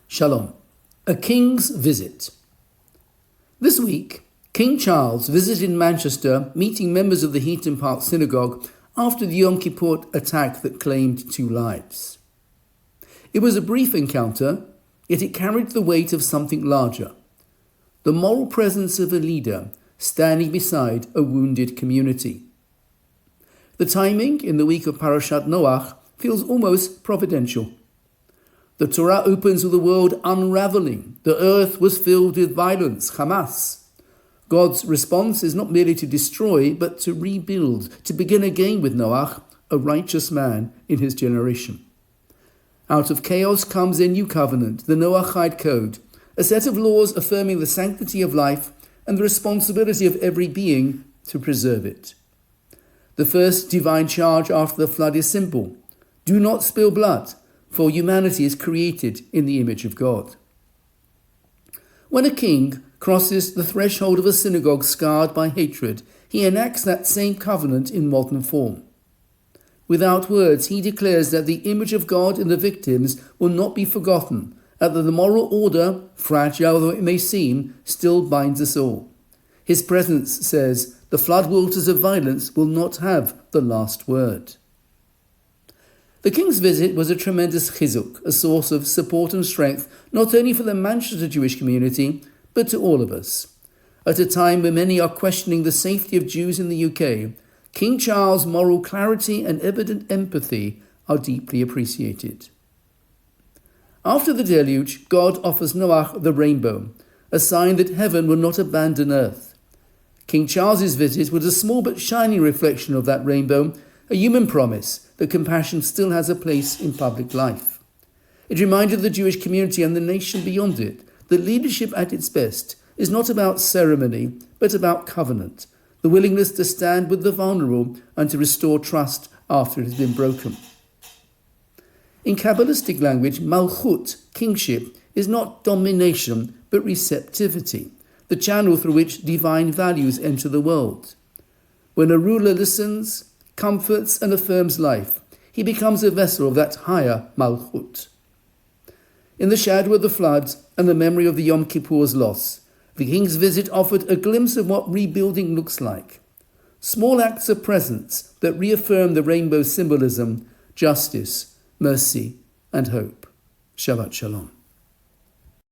Shalom. A king's visit. This week, King Charles visited Manchester, meeting members of the Heaton Park Synagogue after the Yom Kippur attack that claimed 2 lives. It was a brief encounter, yet it carried the weight of something larger: the moral presence of a leader standing beside a wounded community. The timing in the week of Parashat Noach feels almost providential. The Torah opens with the world unraveling. The earth was filled with violence, Hamas. God's response is not merely to destroy, but to rebuild, to begin again with Noach, a righteous man in his generation. Out of chaos comes a new covenant, the Noachide Code, a set of laws affirming the sanctity of life and the responsibility of every being to preserve it. The first divine charge after the flood is simple: do not spill blood, for humanity is created in the image of God. When a king crosses the threshold of a synagogue scarred by hatred, he enacts that same covenant in modern form. Without words, he declares that the image of God in the victims will not be forgotten, and that the moral order, fragile though it may seem, still binds us all. His presence says the floodwaters of violence will not have the last word. The king's visit was a tremendous chizuk, a source of support and strength, not only for the Manchester Jewish community, but to all of us. At a time when many are questioning the safety of Jews in the UK, King Charles' moral clarity and evident empathy are deeply appreciated. After the deluge, God offers Noach the rainbow, a sign that heaven will not abandon earth. King Charles's visit was a small but shining reflection of that rainbow, a human promise that compassion still has a place in public life. It reminded the Jewish community and the nation beyond it that leadership at its best is not about ceremony, but about covenant, the willingness to stand with the vulnerable and to restore trust after it has been broken. In Kabbalistic language, malchut, kingship, is not domination, but receptivity, the channel through which divine values enter the world. When a ruler listens, comforts and affirms life, he becomes a vessel of that higher malchut. In the shadow of the flood and the memory of the Yom Kippur's loss, the king's visit offered a glimpse of what rebuilding looks like. Small acts of presence that reaffirm the rainbow symbolism: justice, mercy and hope. Shabbat Shalom.